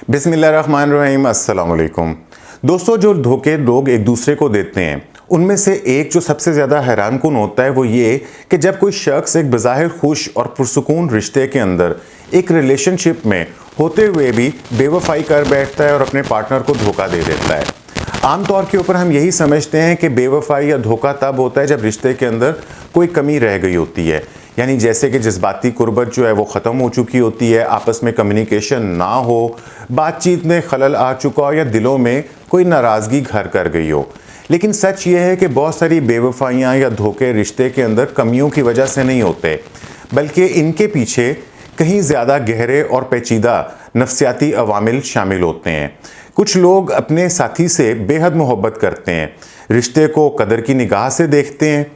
बिस्मिल्लाहिर्रहमानिर्रहीम, अस्सलाम वालेकुम। दोस्तों, जो धोखे लोग एक दूसरे को देते हैं उनमें से एक जो सबसे ज़्यादा हैरानकुन होता है वो ये कि जब कोई शख्स एक बज़ाहिर खुश और पुरसुकून रिश्ते के अंदर एक रिलेशनशिप में होते हुए भी बेवफाई कर बैठता है और अपने पार्टनर को धोखा दे देता है। आमतौर के ऊपर हम यही समझते हैं कि बेवफाई या धोखा तब होता है जब रिश्ते के अंदर कोई कमी रह गई होती है, यानी जैसे कि जज्बाती कुर्बत जो है वो ख़त्म हो चुकी होती है, आपस में कम्युनिकेशन ना हो, बातचीत में खलल आ चुका हो या दिलों में कोई नाराज़गी घर कर गई हो। लेकिन सच ये है कि बहुत सारी बेवफाइयाँ या धोखे रिश्ते के अंदर कमियों की वजह से नहीं होते, बल्कि इनके पीछे कहीं ज़्यादा गहरे और पेचीदा नफ्सियाती अवामिल शामिल होते हैं। कुछ लोग अपने साथी से बेहद मोहब्बत करते हैं, रिश्ते को कदर की निगाह से देखते हैं,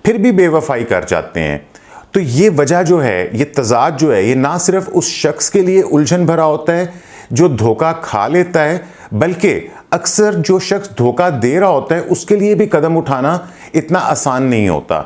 फिर भी बेवफाई कर जाते हैं। तो ये वजह जो है, ये तज़ाद जो है, ये ना सिर्फ उस शख्स के लिए उलझन भरा होता है जो धोखा खा लेता है, बल्कि अक्सर जो शख्स धोखा दे रहा होता है उसके लिए भी कदम उठाना इतना आसान नहीं होता।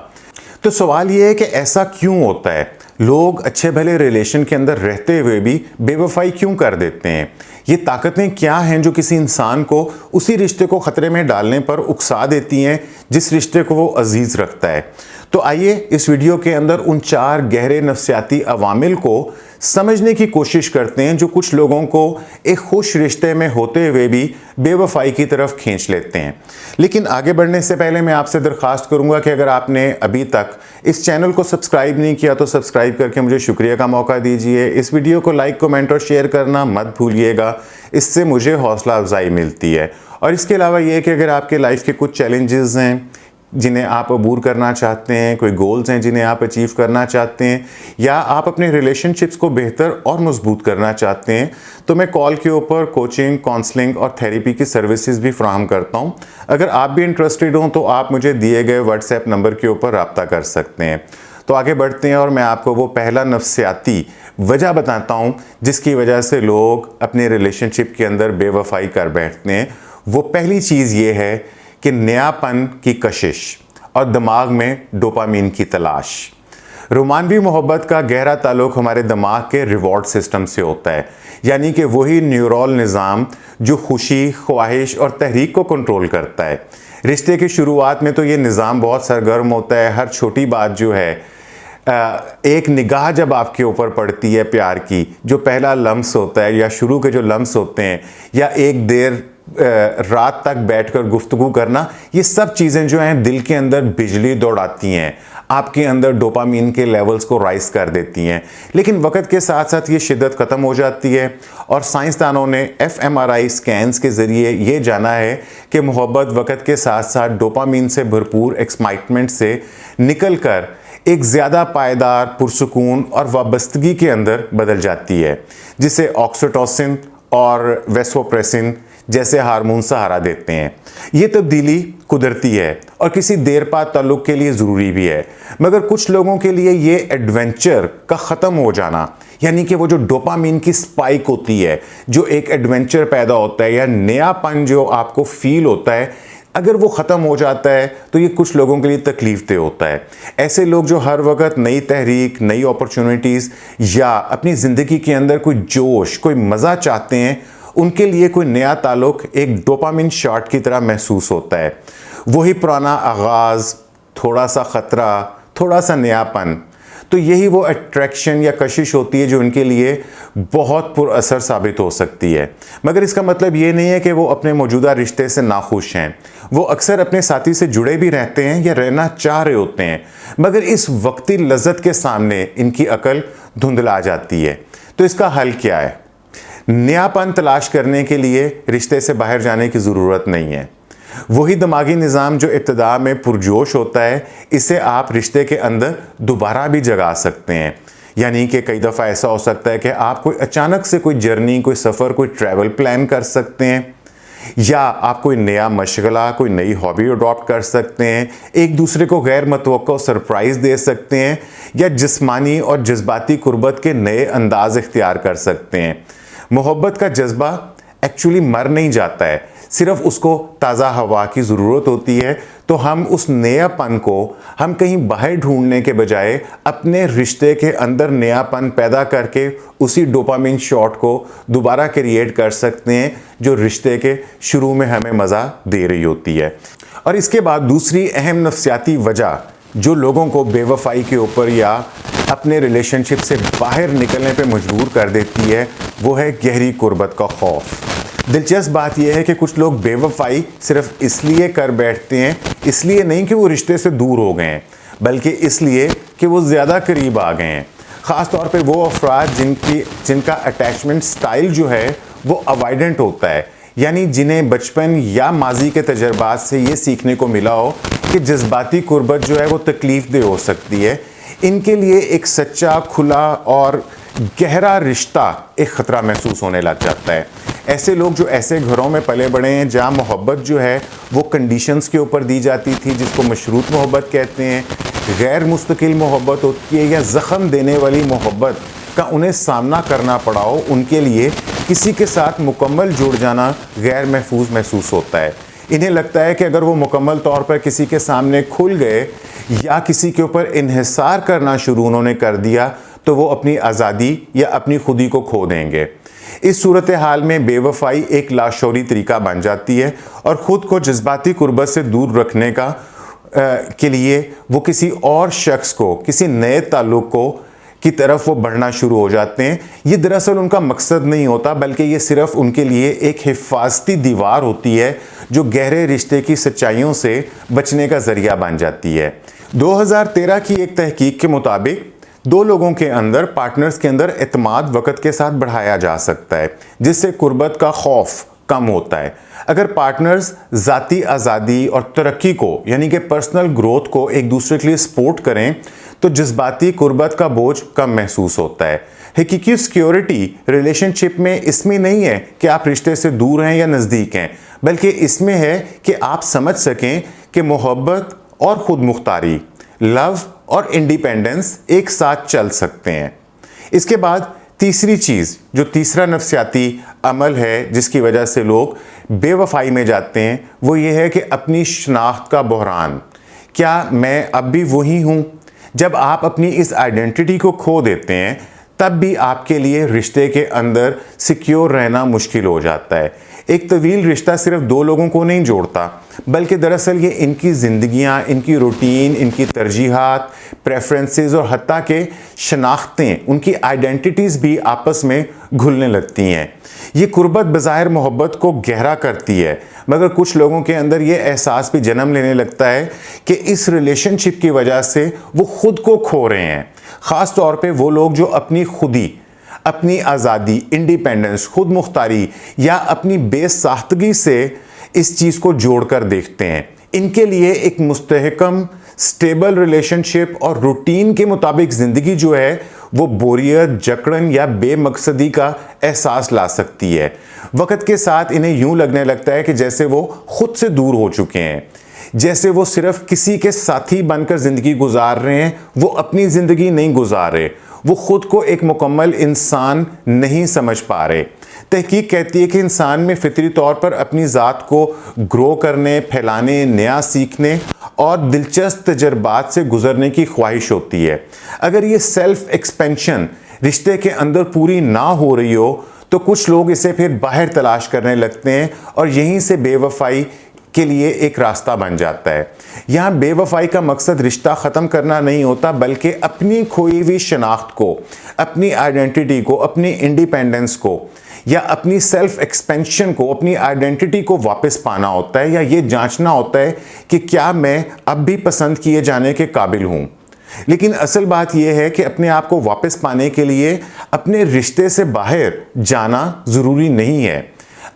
तो सवाल ये है कि ऐसा क्यों होता है? लोग अच्छे भले रिलेशन के अंदर रहते हुए भी बेवफाई क्यों कर देते हैं? ये ताकतें क्या हैं जो किसी इंसान को उसी रिश्ते को ख़तरे में डालने पर उकसा देती हैं जिस रिश्ते को वो अजीज़ रखता है? तो आइए इस वीडियो के अंदर उन 4 गहरे नफ्सियाती अवामिल को समझने की कोशिश करते हैं जो कुछ लोगों को एक खुश रिश्ते में होते हुए भी बेवफाई की तरफ खींच लेते हैं। लेकिन आगे बढ़ने से पहले मैं आपसे दरख्वास्त करूंगा कि अगर आपने अभी तक इस चैनल को सब्सक्राइब नहीं किया तो सब्सक्राइब करके मुझे शुक्रिया का मौका दीजिए। इस वीडियो को लाइक, कमेंट और शेयर करना मत भूलिएगा, इससे मुझे हौसला अफजाई मिलती है। और इसके अलावा ये कि अगर आपके लाइफ के कुछ चैलेंजेस हैं जिन्हें आप अबूर करना चाहते हैं, कोई गोल्स हैं जिन्हें आप अचीव करना चाहते हैं, या आप अपने रिलेशनशिप्स को बेहतर और मजबूत करना चाहते हैं, तो मैं कॉल के ऊपर कोचिंग, काउंसलिंग और थेरेपी की सर्विसेज भी फ्राहम करता हूं। अगर आप भी इंटरेस्टेड हों तो आप मुझे दिए गए व्हाट्सएप नंबर के ऊपर रब्ता कर सकते हैं। तो आगे बढ़ते हैं और मैं आपको वो पहला नफ्सियाती वजह बताता हूँ जिसकी वजह से लोग अपने रिलेशनशिप के अंदर बेवफाई कर बैठते हैं। वो पहली चीज़ ये है कि नयापन की कशिश और दिमाग में डोपामीन की तलाश। रोमानवी मोहब्बत का गहरा ताल्लुक हमारे दिमाग के रिवॉर्ड सिस्टम से होता है, यानी कि वही न्यूरल निज़ाम जो खुशी, ख्वाहिश और तहरीक को कंट्रोल करता है। रिश्ते की शुरुआत में तो ये निज़ाम बहुत सरगर्म होता है। हर छोटी बात जो है, एक निगाह जब आपके ऊपर पड़ती है प्यार की, जो पहला लम्स होता है या शुरू के जो लम्स होते हैं, या एक देर रात तक बैठकर गुफ्तगू करना, ये सब चीज़ें जो हैं दिल के अंदर बिजली दौड़ाती हैं, आपके अंदर डोपामीन के लेवल्स को राइज कर देती हैं। लेकिन वक्त के साथ साथ ये शिद्दत ख़त्म हो जाती है और साइंसदानों ने fMRI स्कैन्स के ज़रिए ये जाना है कि मोहब्बत वक्त के साथ साथ डोपामीन से भरपूर एक्साइटमेंट से निकल कर एक ज़्यादा पायदार, पुरसुकून और वाबस्तगी के अंदर बदल जाती है, जिसे ऑक्सीटोसिन और वेसोप्रेसिन जैसे हार्मोन सहारा देते हैं। ये तब्दीली कुदरती है और किसी देरपा ताल्लुक के लिए ज़रूरी भी है, मगर कुछ लोगों के लिए ये एडवेंचर का ख़त्म हो जाना, यानी कि वो जो डोपामीन की स्पाइक होती है, जो एक एडवेंचर पैदा होता है या नयापन जो आपको फील होता है, अगर वो ख़त्म हो जाता है तो ये कुछ लोगों के लिए तकलीफ दे होता है। ऐसे लोग जो हर वक्त नई तहरीक, नई अपॉर्चुनिटीज़ या अपनी ज़िंदगी के अंदर कोई जोश, कोई मज़ा चाहते हैं, उनके लिए कोई नया ताल्लुक एक डोपामिन शॉट की तरह महसूस होता है। वही पुराना आगाज़, थोड़ा सा ख़तरा, थोड़ा सा नयापन, तो यही वो अट्रैक्शन या कशिश होती है जो उनके लिए बहुत पुरअसर साबित हो सकती है। मगर इसका मतलब ये नहीं है कि वो अपने मौजूदा रिश्ते से नाखुश हैं। वो अक्सर अपने साथी से जुड़े भी रहते हैं या रहना चाह रहे होते हैं, मगर इस वक्ती लज़्ज़त के सामने इनकी अकल धुंधला जाती है। तो इसका हल क्या है? नयापन तलाश करने के लिए रिश्ते से बाहर जाने की ज़रूरत नहीं है। वही दिमागी निज़ाम जो इब्तिदा में पुरजोश होता है, इसे आप रिश्ते के अंदर दोबारा भी जगा सकते हैं। यानी कि कई दफ़ा ऐसा हो सकता है कि आप कोई अचानक से कोई जर्नी, कोई सफ़र, कोई ट्रैवल प्लान कर सकते हैं, या आप कोई नया मशगला, कोई नई हॉबी अडॉप्ट कर सकते हैं, एक दूसरे को गैर मतवक्को सरप्राइज़ दे सकते हैं, या जिस्मानी और जज्बाती कुर्बत के नए अंदाज इख्तियार कर सकते हैं। मोहब्बत का जज्बा एक्चुअली मर नहीं जाता है, सिर्फ उसको ताज़ा हवा की ज़रूरत होती है, तो हम उस नयापन को हम कहीं बाहर ढूंढने के बजाय अपने रिश्ते के अंदर नयापन पैदा करके उसी डोपामिन शॉट को दोबारा क्रिएट कर सकते हैं जो रिश्ते के शुरू में हमें मज़ा दे रही होती है। और इसके बाद दूसरी अहम नफ्सियाती वजह जो लोगों को बेवफाई के ऊपर या अपने रिलेशनशिप से बाहर निकलने पे मजबूर कर देती है, वो है गहरी कुर्बत का खौफ। दिलचस्प बात यह है कि कुछ लोग बेवफाई सिर्फ इसलिए कर बैठते हैं, इसलिए नहीं कि वो रिश्ते से दूर हो गए हैं, बल्कि इसलिए कि वो ज़्यादा करीब आ गए हैं। ख़ास तौर पे वो अफराद जिनका अटैचमेंट स्टाइल जो है वो अवॉइडेंट होता है, यानी जिन्हें बचपन या माजी के तजर्बात से ये सीखने को मिला हो कि जज्बाती कुर्बत जो है वो तकलीफ दे हो सकती है। इनके लिए एक सच्चा, खुला और गहरा रिश्ता एक ख़तरा महसूस होने लग जाता है। ऐसे लोग जो ऐसे घरों में पले बड़े हैं जहाँ मोहब्बत जो है वो कंडीशंस के ऊपर दी जाती थी, जिसको मशरूत मोहब्बत कहते हैं, गैर मुस्तकिल मोहब्बत होती है या ज़ख़म देने वाली मोहब्बत का उन्हें सामना करना पड़ा हो, उनके लिए किसी के साथ मुकम्मल जुड़ जाना गैर महफूज महसूस होता है। इन्हें लगता है कि अगर वो मुकम्मल तौर पर किसी के सामने खुल गए या किसी के ऊपर इन्हिसार करना शुरू उन्होंने कर दिया तो वो अपनी आज़ादी या अपनी खुदी को खो देंगे। इस सूरत हाल में बेवफाई एक लाशौरी तरीका बन जाती है और ख़ुद को जज्बाती कुर्बत से दूर रखने के लिए वो किसी और शख्स को, किसी नए ताल्लुक़ को की तरफ वो बढ़ना शुरू हो जाते हैं। ये दरअसल उनका मकसद नहीं होता, बल्कि ये सिर्फ उनके लिए एक हिफाजती दीवार होती है जो गहरे रिश्ते की सच्चाइयों से बचने का ज़रिया बन जाती है। 2013 की एक तहकीक के मुताबिक दो लोगों के अंदर, पार्टनर्स के अंदर एतमाद वक़्त के साथ बढ़ाया जा सकता है, जिससे कुर्बत का खौफ कम होता है। अगर पार्टनर्स ज़ाती आज़ादी और तरक्की को, यानी कि पर्सनल ग्रोथ को एक दूसरे के लिए सपोर्ट करें तो जज्बाती कुर्बत का बोझ कम महसूस होता है। हकीकी सिक्योरिटी रिलेशनशिप में इसमें नहीं है कि आप रिश्ते से दूर हैं या नज़दीक हैं, बल्कि इसमें है कि आप समझ सकें कि मोहब्बत और ख़ुद मुख्तारी, लव और इंडिपेंडेंस एक साथ चल सकते हैं। इसके बाद तीसरी चीज़, जो तीसरा नफ्सियाती अमल है जिसकी वजह से लोग बेवफाई में जाते हैं, वो ये है कि अपनी शनाख्त का बहरान। क्या मैं अब भी वही हूँ? जब आप अपनी इस आइडेंटिटी को खो देते हैं तब भी आपके लिए रिश्ते के अंदर सिक्योर रहना मुश्किल हो जाता है। एक तवील रिश्ता सिर्फ दो लोगों को नहीं जोड़ता, बल्कि दरअसल ये इनकी ज़िंदगियाँ, इनकी रूटीन, इनकी तरजीहात, प्रेफरेंसेस और हत्ता के शनाख्तें, उनकी आइडेंटिटीज़ भी आपस में घुलने लगती हैं। ये कुर्बत बज़ाहिर मोहब्बत को गहरा करती है, मगर कुछ लोगों के अंदर ये एहसास भी जन्म लेने लगता है कि इस रिलेशनशिप की वजह से वो ख़ुद को खो रहे हैं। ख़ास तौर पे वो लोग जो अपनी खुदी, अपनी आज़ादी, इंडिपेंडेंस, खुद मुख्तारी या अपनी बेसाख्तगी से इस चीज़ को जोड़कर देखते हैं। इनके लिए एक मुस्तहकम, स्टेबल रिलेशनशिप और रूटीन के मुताबिक ज़िंदगी जो है वो बोरियत, जकड़न या बेमकसदी का एहसास ला सकती है। वक्त के साथ इन्हें यूं लगने लगता है कि जैसे वो खुद से दूर हो चुके हैं, जैसे वो सिर्फ किसी के साथी बनकर ज़िंदगी गुजार रहे हैं, वो अपनी ज़िंदगी नहीं गुजार रहे, वो ख़ुद को एक मुकम्मल इंसान नहीं समझ पा रहे। तहकीक कहती है कि इंसान में फितरी तौर पर अपनी ज़ात को ग्रो करने, फैलाने, नया सीखने और दिलचस्प तजर्बात से गुजरने की ख्वाहिश होती है। अगर ये सेल्फ एक्सपेंशन रिश्ते के अंदर पूरी ना हो रही हो तो कुछ लोग इसे फिर बाहर तलाश करने लगते हैं और यहीं से बेवफाई के लिए एक रास्ता बन जाता है। यहाँ बेवफाई का मकसद रिश्ता ख़त्म करना नहीं होता, बल्कि अपनी खोई हुई शनाख्त को, अपनी आइडेंटिटी को, अपनी इंडिपेंडेंस को या अपनी सेल्फ एक्सपेंशन को, अपनी आइडेंटिटी को वापस पाना होता है, या ये जांचना होता है कि क्या मैं अब भी पसंद किए जाने के काबिल हूँ। लेकिन असल बात यह है कि अपने आप को वापस पाने के लिए अपने रिश्ते से बाहर जाना ज़रूरी नहीं है।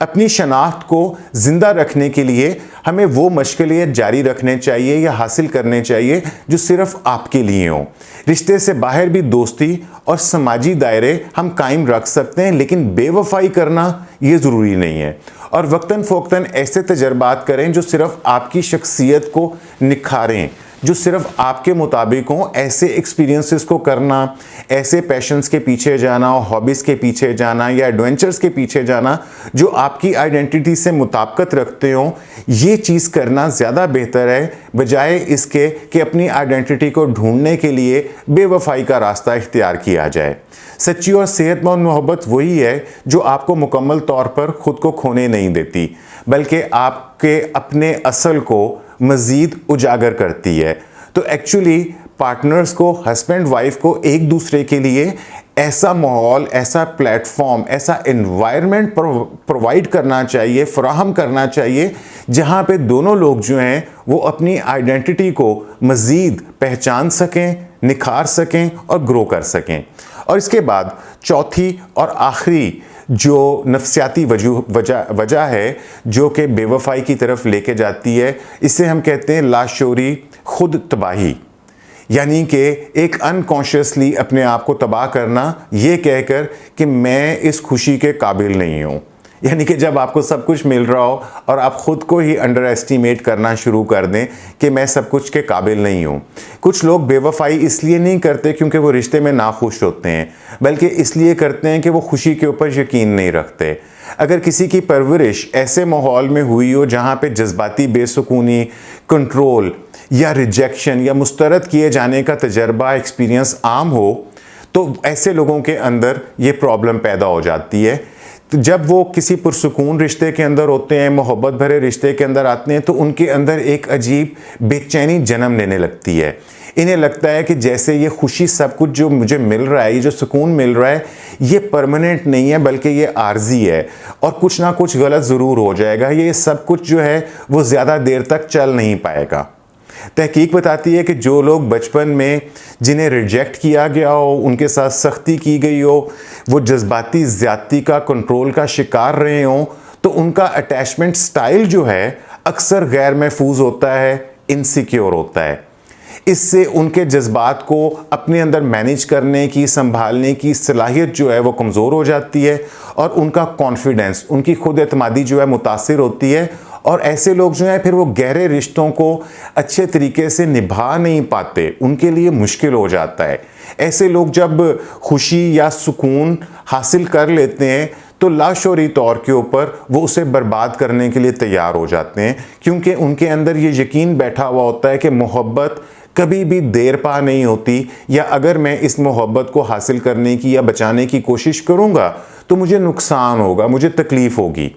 अपनी शनाख्त को ज़िंदा रखने के लिए हमें वो मशगलियत जारी रखने चाहिए या हासिल करने चाहिए जो सिर्फ आपके लिए हों। रिश्ते से बाहर भी दोस्ती और समाजी दायरे हम कायम रख सकते हैं, लेकिन बेवफाई करना ये ज़रूरी नहीं है। और वक्तन फ़ौक्तन ऐसे तजर्बात करें जो सिर्फ आपकी शख्सियत को निखारें, जो सिर्फ आपके मुताबिक हो, ऐसे एक्सपीरियंसेस को करना, ऐसे पैशंस के पीछे जाना, हॉबीज़ के पीछे जाना या एडवेंचर्स के पीछे जाना जो आपकी आइडेंटिटी से मुताबिकत रखते हो, ये चीज़ करना ज़्यादा बेहतर है बजाय इसके कि अपनी आइडेंटिटी को ढूंढने के लिए बेवफाई का रास्ता इख्तियार किया जाए। सच्ची और सेहतमंद मोहब्बत वही है जो आपको मुकम्मल तौर पर ख़ुद को खोने नहीं देती, बल्कि आपके अपने असल को मज़ीद उजागर करती है। तो एक्चुअली पार्टनर्स को, हस्बैंड वाइफ को एक दूसरे के लिए ऐसा माहौल, ऐसा प्लेटफॉर्म, ऐसा एनवायरनमेंट प्रोवाइड करना चाहिए, फराहम करना चाहिए, जहाँ पे दोनों लोग जो हैं वो अपनी आइडेंटिटी को मज़ीद पहचान सकें, निखार सकें और ग्रो कर सकें। और इसके बाद चौथी और आखिरी जो नफ्सियाती वजह है जो कि बेवफाई की तरफ लेके जाती है, इसे हम कहते हैं लाशोरी खुद तबाही। यानी कि एक अनकॉन्शियसली अपने आप को तबाह करना, ये कहकर कि मैं इस खुशी के काबिल नहीं हूँ। यानी कि जब आपको सब कुछ मिल रहा हो और आप ख़ुद को ही अंडर एस्टिमेट करना शुरू कर दें कि मैं सब कुछ के काबिल नहीं हूँ। कुछ लोग बेवफाई इसलिए नहीं करते क्योंकि वो रिश्ते में नाखुश होते हैं, बल्कि इसलिए करते हैं कि वो खुशी के ऊपर यकीन नहीं रखते। अगर किसी की परवरिश ऐसे माहौल में हुई हो जहाँ पे जज्बाती बेसुकूनी, कंट्रोल या रिजेक्शन या मुस्तरद किए जाने का तजर्बा, एक्सपीरियंस आम हो, तो ऐसे लोगों के अंदर ये प्रॉब्लम पैदा हो जाती है। तो जब वो किसी पुरसुकून रिश्ते के अंदर होते हैं, मोहब्बत भरे रिश्ते के अंदर आते हैं, तो उनके अंदर एक अजीब बेचैनी जन्म लेने लगती है। इन्हें लगता है कि जैसे ये खुशी, सब कुछ जो मुझे मिल रहा है, ये जो सुकून मिल रहा है, ये परमानेंट नहीं है बल्कि ये आर्जी है और कुछ ना कुछ गलत ज़रूर हो जाएगा। ये सब कुछ जो है वो ज़्यादा देर तक चल नहीं पाएगा। तहकीक बताती है कि जो लोग बचपन में जिन्हें रिजेक्ट किया गया हो, उनके साथ सख्ती की गई हो, वो जज्बाती ज़्यादती का, कंट्रोल का शिकार रहे हों, तो उनका अटैचमेंट स्टाइल जो है अक्सर गैर महफूज होता है, इनसिक्योर होता है। इससे उनके जज्बात को अपने अंदर मैनेज करने की, संभालने की सलाहियत जो है वो कमज़ोर हो जाती है और उनका कॉन्फिडेंस, उनकी खुद एतमादी जो है मुतासिर होती है। और ऐसे लोग जो हैं फिर वो गहरे रिश्तों को अच्छे तरीके से निभा नहीं पाते, उनके लिए मुश्किल हो जाता है। ऐसे लोग जब खुशी या सुकून हासिल कर लेते हैं तो लाशोरी तौर के ऊपर वो उसे बर्बाद करने के लिए तैयार हो जाते हैं, क्योंकि उनके अंदर ये यकीन बैठा हुआ होता है कि मोहब्बत कभी भी देर पा नहीं होती, या अगर मैं इस मोहब्बत को हासिल करने की या बचाने की कोशिश करूँगा तो मुझे नुकसान होगा, मुझे तकलीफ़ होगी।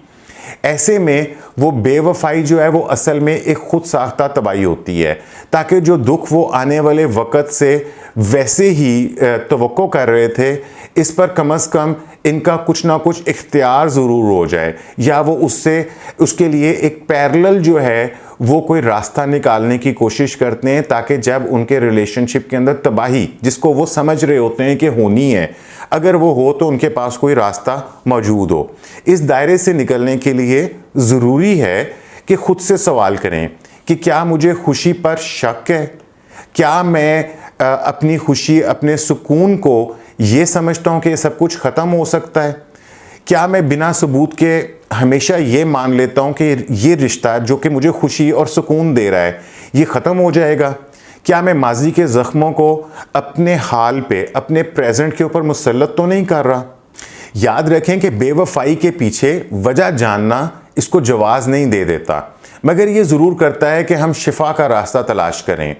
ऐसे में वो बेवफाई जो है वो असल में एक खुद साख्ता तबाही होती है, ताकि जो दुख वो आने वाले वक़्त से वैसे ही तवक्को कर रहे थे, इस पर कम से कम इनका कुछ ना कुछ इख्तियार ज़रूर हो जाए, या वो उसके लिए एक पैरेलल जो है वो कोई रास्ता निकालने की कोशिश करते हैं, ताकि जब उनके रिलेशनशिप के अंदर तबाही, जिसको वो समझ रहे होते हैं कि होनी है, अगर वो हो तो उनके पास कोई रास्ता मौजूद हो। इस दायरे से निकलने के लिए ज़रूरी है कि ख़ुद से सवाल करें कि क्या मुझे खुशी पर शक है? क्या मैं अपनी खुशी, अपने सुकून को ये समझता हूँ कि ये सब कुछ ख़त्म हो सकता है? क्या मैं बिना सबूत के हमेशा ये मान लेता हूँ कि ये रिश्ता जो कि मुझे खुशी और सुकून दे रहा है, ये ख़त्म हो जाएगा? क्या मैं माजी के ज़ख्मों को अपने हाल पे, अपने प्रेजेंट के ऊपर मुसल्लत तो नहीं कर रहा? याद रखें कि बेवफाई के पीछे वजह जानना इसको जवाज़ नहीं दे देता, मगर ये ज़रूर करता है कि हम शिफा का रास्ता तलाश करें।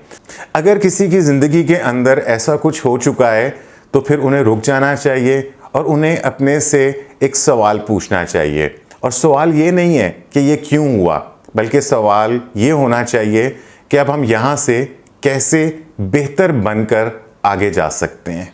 अगर किसी की ज़िंदगी के अंदर ऐसा कुछ हो चुका है तो फिर उन्हें रुक जाना चाहिए और उन्हें अपने से एक सवाल पूछना चाहिए। और सवाल ये नहीं है कि ये क्यों हुआ, बल्कि सवाल ये होना चाहिए कि अब हम यहाँ से कैसे बेहतर बनकर आगे जा सकते हैं।